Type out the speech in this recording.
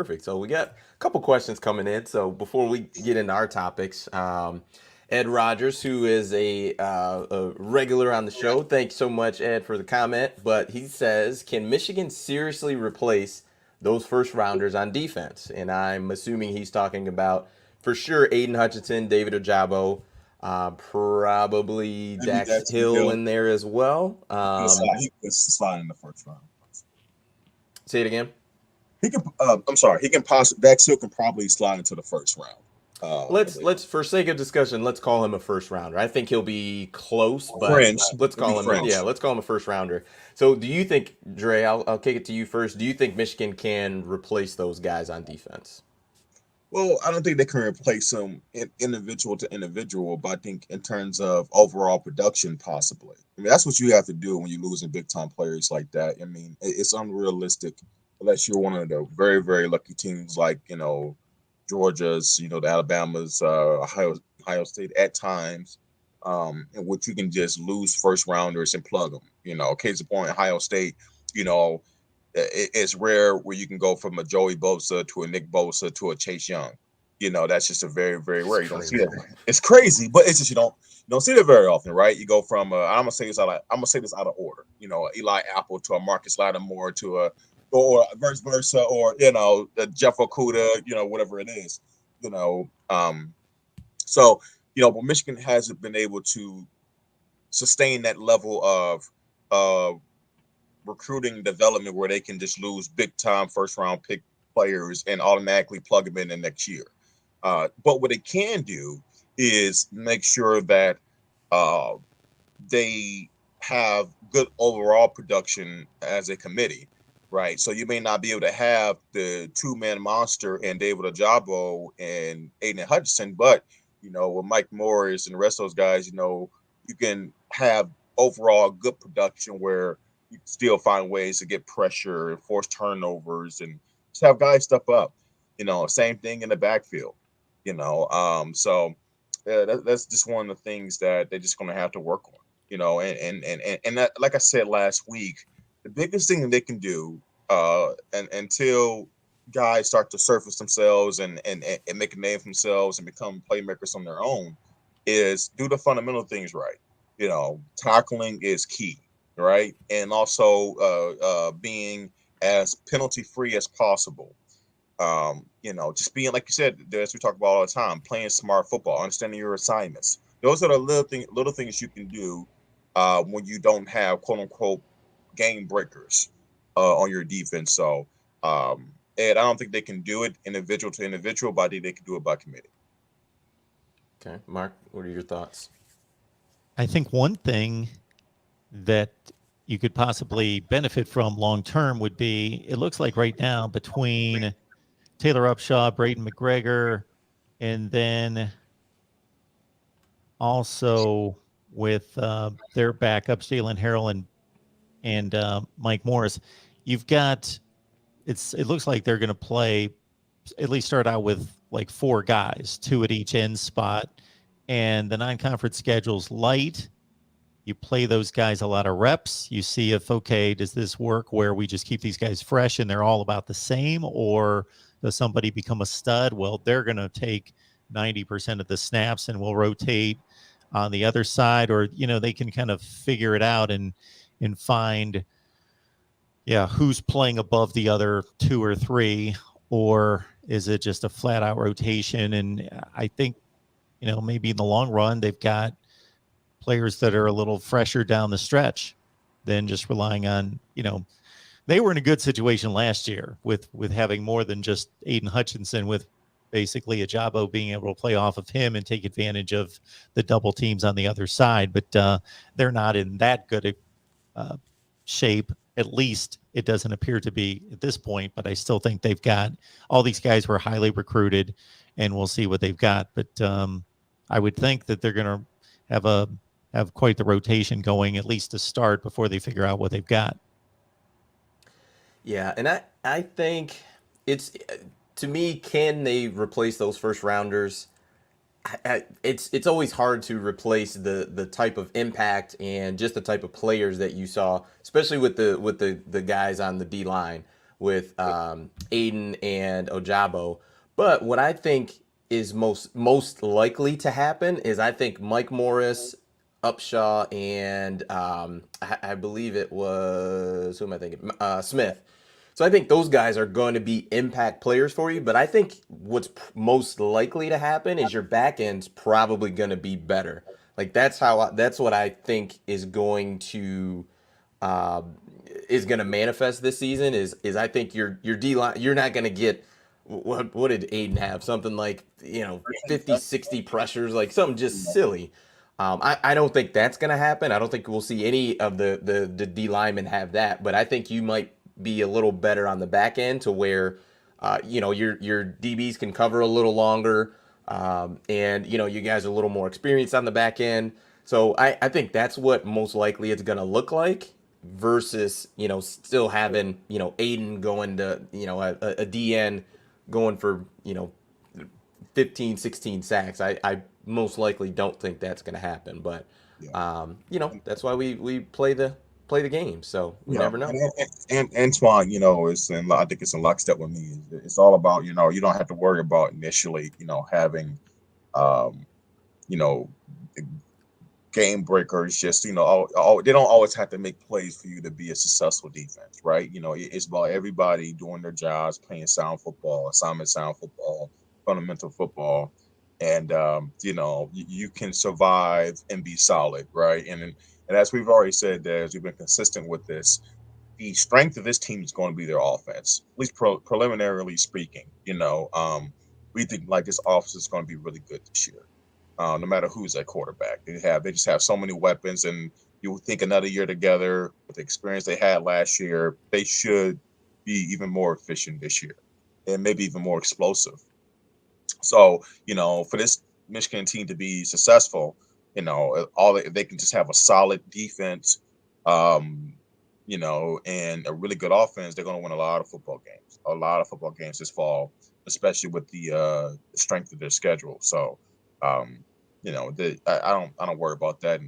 perfect. So we got a couple questions coming in. So before we get into our topics, Ed Rogers, who is a regular on the show, thanks so much, Ed, for the comment. But he says, can Michigan seriously replace those first rounders on defense? And I'm assuming he's talking about for sure Aiden Hutchinson, David Ojabo, probably Maybe Dax Jackson Hill Hill. in there as well. He could slide in the first round. Say it again. He can. I'm sorry. He can possibly. Dax Hill can probably slide into the first round. I Let's believe. let's for sake of discussion, let's call him a first rounder. I think he'll be close, but French. let's It'll be call him French. let's call him a first rounder. So, do you think, Dre? I'll kick it to you first. Do you think Michigan can replace those guys on defense? Well, I don't think they can replace them individual to individual, but I think in terms of overall production, possibly. I mean, that's what you have to do when you're losing big time players like that. I mean, it's unrealistic unless you're one of the very, very lucky teams like, Georgia's, the Alabama's, Ohio State at times, in which you can just lose first rounders and plug them. Case in point, Ohio State, you know, it's rare where you can go from a Joey Bosa to a Nick Bosa to a Chase Young. That's just a very, very rare. You don't see Crazy. that. It's crazy, but it's just you don't see that very often, right? You go from I'm gonna say this out of order. Eli Apple to a Marcus Lattimore to a or vice versa, or the Jeff Okuda, whatever it is. You know, um, so but Michigan hasn't been able to sustain that level of uh recruiting development where they can just lose big time first round pick players and automatically plug them in the next year. But what they can do is make sure that uh, they have good overall production as a committee, right? So you may not be able to have the two-man monster and David Ojabo and Aiden Hutchinson, but with Mike Morris and the rest of those guys, you can have overall good production where you still find ways to get pressure and force turnovers and just have guys step up. Same thing in the backfield. So that's just one of the things that they're just going to have to work on. And that, like I said last week, the biggest thing that they can do, and until guys start to surface themselves and make a name for themselves and become playmakers on their own, is do the fundamental things right. Tackling is key, right? And also being as penalty free as possible. Just being like you said, as we talk about all the time, playing smart football, understanding your assignments. Those are the little things you can do when you don't have quote unquote game breakers on your defense. So, and I don't think they can do it individual to individual, but I think they can do it by committee. Okay, Mark, what are your thoughts? I think one thing that you could possibly benefit from long term would be it looks like right now between Taylor Upshaw, Braiden McGregor, and then also with their backups, Jalen Harrell and Mike Morris, you've got it looks like they're going to play at least start out with like four guys, two at each end spot, and the non-conference schedule's light. You play those guys a lot of reps. You see if, okay, does this work where we just keep these guys fresh and they're all about the same, or does somebody become a stud? Well, they're going to take 90% of the snaps and we'll rotate on the other side, or, they can kind of figure it out and find, yeah, who's playing above the other two or three, or is it just a flat out rotation? And I think, maybe in the long run, they've got players that are a little fresher down the stretch than just relying on, they were in a good situation last year with having more than just Aiden Hutchinson, with basically Ajabo being able to play off of him and take advantage of the double teams on the other side. But they're not in that good shape. At least it doesn't appear to be at this point, but I still think they've got all these guys were highly recruited, and we'll see what they've got. But I would think that they're going to have quite the rotation going, at least to start, before they figure out what they've got. Yeah, and I think it's to me, can they replace those first rounders? It's always hard to replace the type of impact and just the type of players that you saw, especially with the guys on the D line, with Aiden and Ojabo. But what I think is most likely to happen is I think Mike Morris, Upshaw, and I believe it was, who am I thinking? Smith. So I think those guys are going to be impact players for you. But I think what's most likely to happen is your back end's probably going to be better. Like that's what I think uh, is going to manifest this season. Is I think your D line, you're not going to get what did Aiden have? Something like 50, 60 pressures, like something just silly. I don't think that's going to happen. I don't think we'll see any of the D linemen have that, but I think you might be a little better on the back end to where your DBs can cover a little longer, and you guys are a little more experienced on the back end. So I think that's what most likely it's going to look like versus still having Aiden going to a DN going for 15, 16 sacks. I most likely don't think that's going to happen, but Yeah. that's why we play the game. So we Yeah, never know. and Antoine, is I think it's in lockstep with me. It's all about, you don't have to worry about initially, having, um, you know, game breakers. Just, they don't always have to make plays for you to be a successful defense, right? It's about everybody doing their jobs, playing sound football, assignment sound football, fundamental football, and you can survive and be solid, right? And as we've already said, as we've been consistent with this, the strength of this team is going to be their offense, at least preliminarily speaking. We think like this offense is going to be really good this year, no matter who's at quarterback. They just have so many weapons, and you would think another year together with the experience they had last year, they should be even more efficient this year, and maybe even more explosive. So, for this Michigan team to be successful, all they can just have a solid defense, um, and a really good offense. They're going to win a lot of football games this fall, especially with the strength of their schedule. So, I don't worry about that.